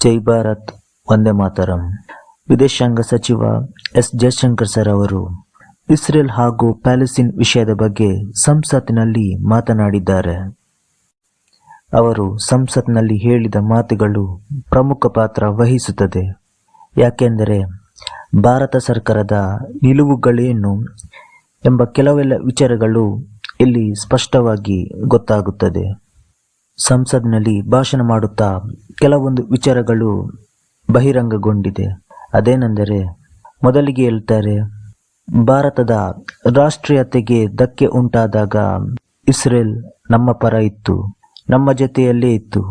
ಜೈ ಭಾರತ್, ವಂದೇ ಮಾತರಂ. ವಿದೇಶಾಂಗ ಸಚಿವ S Jaishankar sir ಅವರು ಇಸ್ರೇಲ್ ಹಾಗೂ ಪ್ಯಾಲೆಸ್ತೀನ್ ವಿಷಯದ ಬಗ್ಗೆ ಸಂಸತ್ತಿನಲ್ಲಿ ಮಾತನಾಡಿದ್ದಾರೆ. ಅವರು ಸಂಸತ್ನಲ್ಲಿ ಹೇಳಿದ ಮಾತುಗಳು ಪ್ರಮುಖ ಪಾತ್ರ ವಹಿಸುತ್ತದೆ. ಯಾಕೆಂದರೆ ಭಾರತ ಸರ್ಕಾರದ ನಿಲುವುಗಳೇನು ಎಂಬ ಕೆಲವೆಲ್ಲ ವಿಚಾರಗಳು ಇಲ್ಲಿ ಸ್ಪಷ್ಟವಾಗಿ ಗೊತ್ತಾಗುತ್ತದೆ. ಸಂಸತ್ನಲ್ಲಿ ಭಾಷಣ ಮಾಡುತ್ತಾ ಕೆಲವೊಂದು ವಿಚಾರಗಳು ಬಹಿರಂಗಗೊಂಡಿದೆ. ಅದೇನೆಂದರೆ, ಮೊದಲಿಗೆ ಹೇಳ್ತಾರೆ, ಭಾರತದ ರಾಷ್ಟ್ರೀಯತೆಗೆ ಧಕ್ಕೆ ಉಂಟಾದಾಗ ಇಸ್ರೇಲ್ ನಮ್ಮ ಪರ ಇತ್ತು, ನಮ್ಮ ಜೊತೆಯಲ್ಲೇ ಇತ್ತು.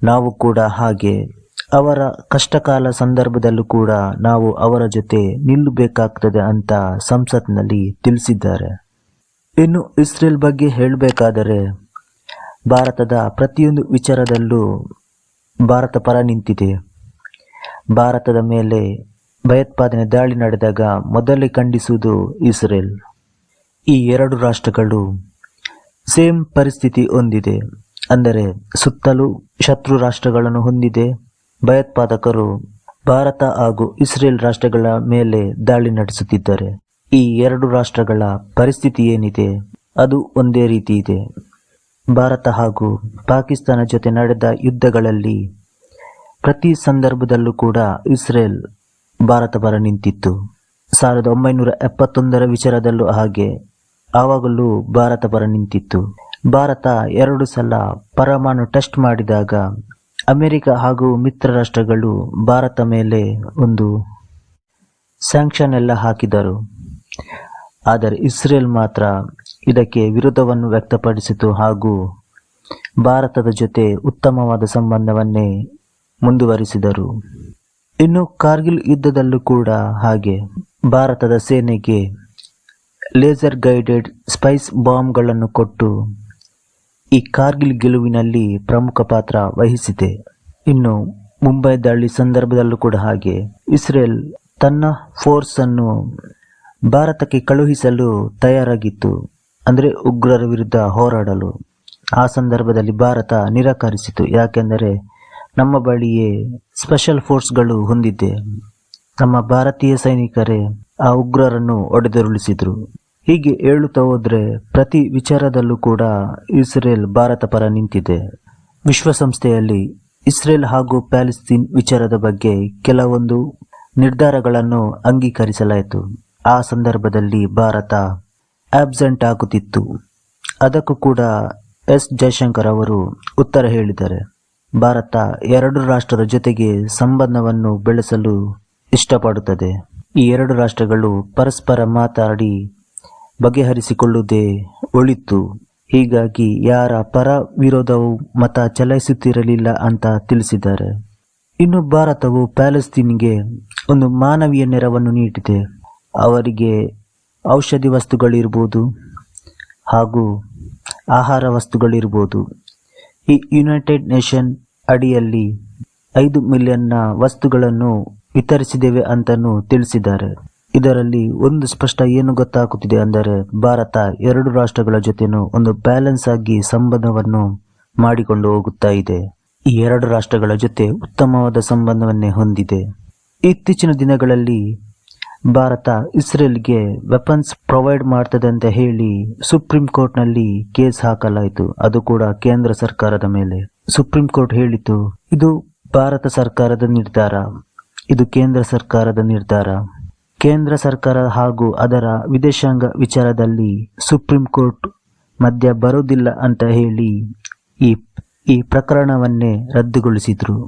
ನಾವು ಕೂಡ ಹಾಗೆ ಅವರ ಕಷ್ಟಕಾಲ ಸಂದರ್ಭದಲ್ಲೂ ಕೂಡ ನಾವು ಅವರ ಜೊತೆ ನಿಲ್ಲಬೇಕಾಗ್ತದೆ ಅಂತ ಸಂಸತ್ನಲ್ಲಿ ತಿಳಿಸಿದ್ದಾರೆ. ಇನ್ನು ಇಸ್ರೇಲ್ ಬಗ್ಗೆ ಹೇಳಬೇಕಾದರೆ, ಭಾರತದ ಪ್ರತಿಯೊಂದು ವಿಚಾರದಲ್ಲೂ ಭಾರತ ಪರ ನಿಂತಿದೆ. ಭಾರತದ ಮೇಲೆ ಭಯೋತ್ಪಾದನೆ ದಾಳಿ ನಡೆದಾಗ ಮೊದಲೇ ಖಂಡಿಸುವುದು ಇಸ್ರೇಲ್. ಈ ಎರಡು ರಾಷ್ಟ್ರಗಳು ಸೇಮ್ ಪರಿಸ್ಥಿತಿ ಹೊಂದಿದೆ. ಅಂದರೆ ಸುತ್ತಲೂ ಶತ್ರು ರಾಷ್ಟ್ರಗಳನ್ನು ಹೊಂದಿದೆ. ಭಯೋತ್ಪಾದಕರು ಭಾರತ ಹಾಗೂ ಇಸ್ರೇಲ್ ರಾಷ್ಟ್ರಗಳ ಮೇಲೆ ದಾಳಿ ನಡೆಸುತ್ತಿದ್ದಾರೆ. ಈ ಎರಡು ರಾಷ್ಟ್ರಗಳ ಪರಿಸ್ಥಿತಿ ಏನಿದೆ ಅದು ಒಂದೇ ರೀತಿ ಇದೆ. ಭಾರತ ಹಾಗೂ ಪಾಕಿಸ್ತಾನ ಜೊತೆ ನಡೆದ ಯುದ್ಧಗಳಲ್ಲಿ ಪ್ರತಿ ಸಂದರ್ಭದಲ್ಲೂ ಕೂಡ ಇಸ್ರೇಲ್ ಭಾರತ ಪರ ನಿಂತಿತ್ತು. 1971 ವಿಚಾರದಲ್ಲೂ ಹಾಗೆ, ಆವಾಗಲೂ ಭಾರತ ಪರ ನಿಂತಿತ್ತು. ಭಾರತ 2 ಸಲ ಪರಮಾಣು ಟೆಸ್ಟ್ ಮಾಡಿದಾಗ ಅಮೆರಿಕ ಹಾಗೂ ಮಿತ್ರ ರಾಷ್ಟ್ರಗಳು ಭಾರತ ಮೇಲೆ ಒಂದು ಸ್ಯಾಂಕ್ಷನ್ ಎಲ್ಲ ಹಾಕಿದರು. ಆದರೆ ಇಸ್ರೇಲ್ ಮಾತ್ರ ಇದಕ್ಕೆ ವಿರೋಧವನ್ನು ವ್ಯಕ್ತಪಡಿಸಿತು ಹಾಗೂ ಭಾರತದ ಜೊತೆ ಉತ್ತಮವಾದ ಸಂಬಂಧವನ್ನೇ ಮುಂದುವರಿಸಿದರು. ಇನ್ನು ಕಾರ್ಗಿಲ್ ಯುದ್ಧದಲ್ಲೂ ಕೂಡ ಹಾಗೆ ಭಾರತದ ಸೇನೆಗೆ ಲೇಸರ್ ಗೈಡೆಡ್ ಸ್ಪೈಸ್ ಬಾಂಬ್ಗಳನ್ನು ಕೊಟ್ಟು ಈ ಕಾರ್ಗಿಲ್ ಗೆಲುವಿನಲ್ಲಿ ಪ್ರಮುಖ ಪಾತ್ರ ವಹಿಸಿದೆ. ಇನ್ನು ಮುಂಬೈ ದಾಳಿ ಸಂದರ್ಭದಲ್ಲೂ ಕೂಡ ಹಾಗೆ ಇಸ್ರೇಲ್ ತನ್ನ ಫೋರ್ಸ್ ಅನ್ನು ಭಾರತಕ್ಕೆ ಕಳುಹಿಸಲು ತಯಾರಾಗಿತ್ತು, ಅಂದರೆ ಉಗ್ರರ ವಿರುದ್ಧ ಹೋರಾಡಲು. ಆ ಸಂದರ್ಭದಲ್ಲಿ ಭಾರತ ನಿರಾಕರಿಸಿತು. ಯಾಕೆಂದರೆ ನಮ್ಮ ಬಳಿಯೇ ಸ್ಪೆಷಲ್ ಫೋರ್ಸ್ಗಳು ಹೊಂದಿದೆ, ನಮ್ಮ ಭಾರತೀಯ ಸೈನಿಕರೇ ಆ ಉಗ್ರರನ್ನು ಹೊಡೆದುರುಳಿಸಿದ್ರು. ಹೀಗೆ ಹೇಳುತ್ತಾ ಹೋದ್ರೆ ಪ್ರತಿ ವಿಚಾರದಲ್ಲೂ ಕೂಡ ಇಸ್ರೇಲ್ ಭಾರತ ಪರ ನಿಂತಿದೆ. ವಿಶ್ವಸಂಸ್ಥೆಯಲ್ಲಿ ಇಸ್ರೇಲ್ ಹಾಗೂ ಪ್ಯಾಲೆಸ್ತೀನ್ ವಿಚಾರದ ಬಗ್ಗೆ ಕೆಲವೊಂದು ನಿರ್ಧಾರಗಳನ್ನು ಅಂಗೀಕರಿಸಲಾಯಿತು. ಆ ಸಂದರ್ಭದಲ್ಲಿ ಭಾರತ ಆಬ್ಸೆಂಟ್ ಆಗುತ್ತಿತ್ತು. ಅದಕ್ಕೂ ಕೂಡ ಎಸ್ ಜಯಶಂಕರ್ ಅವರು ಉತ್ತರ ಹೇಳಿದ್ದಾರೆ. ಭಾರತ 2 ರಾಷ್ಟ್ರದ ಜೊತೆಗೆ ಸಂಬಂಧವನ್ನು ಬೆಳೆಸಲು ಇಷ್ಟಪಡುತ್ತದೆ. ಈ 2 ರಾಷ್ಟ್ರಗಳು ಪರಸ್ಪರ ಮಾತಾಡಿ ಬಗೆಹರಿಸಿಕೊಳ್ಳುವುದೇ ಒಳಿತು. ಹೀಗಾಗಿ ಯಾರ ಪರ ವಿರೋಧವು ಮತ ಚಲಾಯಿಸುತ್ತಿರಲಿಲ್ಲ ಅಂತ ತಿಳಿಸಿದ್ದಾರೆ. ಇನ್ನು ಭಾರತವು ಪ್ಯಾಲೆಸ್ತೀನ್ಗೆ ಒಂದು ಮಾನವೀಯ ನೆರವನ್ನು ನೀಡಿದೆ. ಅವರಿಗೆ ಔಷಧಿ ವಸ್ತುಗಳಿರ್ಬೋದು ಹಾಗೂ ಆಹಾರ ವಸ್ತುಗಳಿರ್ಬೋದು. ಈ ಯುನೈಟೆಡ್ ನೇಷನ್ ಅಡಿಯಲ್ಲಿ 5 ಮಿಲಿಯನ್ನ ವಸ್ತುಗಳನ್ನು ವಿತರಿಸಿದ್ದೇವೆ ಅಂತಲೂ ತಿಳಿಸಿದ್ದಾರೆ. ಇದರಲ್ಲಿ ಒಂದು ಸ್ಪಷ್ಟ ಏನು ಗೊತ್ತಾಗುತ್ತಿದೆ ಅಂದರೆ, ಭಾರತ 2 ರಾಷ್ಟ್ರಗಳ ಜೊತೆನೂ ಒಂದು ಬ್ಯಾಲೆನ್ಸ್ ಆಗಿ ಸಂಬಂಧವನ್ನು ಮಾಡಿಕೊಂಡು ಹೋಗುತ್ತಾ ಇದೆ. ಈ 2 ರಾಷ್ಟ್ರಗಳ ಜೊತೆ ಉತ್ತಮವಾದ ಸಂಬಂಧವನ್ನೇ ಹೊಂದಿದೆ. ಇತ್ತೀಚಿನ ದಿನಗಳಲ್ಲಿ ಭಾರತ ಇಸ್ರೇಲ್ಗೆ ವೆಪನ್ಸ್ ಪ್ರೊವೈಡ್ ಮಾಡ್ತದೆ ಅಂತ ಹೇಳಿ ಸುಪ್ರೀಂ ಕೋರ್ಟ್ನಲ್ಲಿ ಕೇಸ್ ಹಾಕಲಾಯಿತು. ಅದು ಕೂಡ ಕೇಂದ್ರ ಸರ್ಕಾರದ ಮೇಲೆ. ಸುಪ್ರೀಂ ಕೋರ್ಟ್ ಹೇಳಿತು, ಇದು ಭಾರತ ಸರ್ಕಾರದ ನಿರ್ಧಾರ, ಇದು ಕೇಂದ್ರ ಸರ್ಕಾರದ ನಿರ್ಧಾರ. ಕೇಂದ್ರ ಸರ್ಕಾರ ಹಾಗೂ ಅದರ ವಿದೇಶಾಂಗ ವಿಚಾರದಲ್ಲಿ ಸುಪ್ರೀಂ ಕೋರ್ಟ್ ಮಧ್ಯ ಬರುವುದಿಲ್ಲ ಅಂತ ಹೇಳಿ ಈ ಪ್ರಕರಣವನ್ನೇ ರದ್ದುಗೊಳಿಸಿದ್ರು.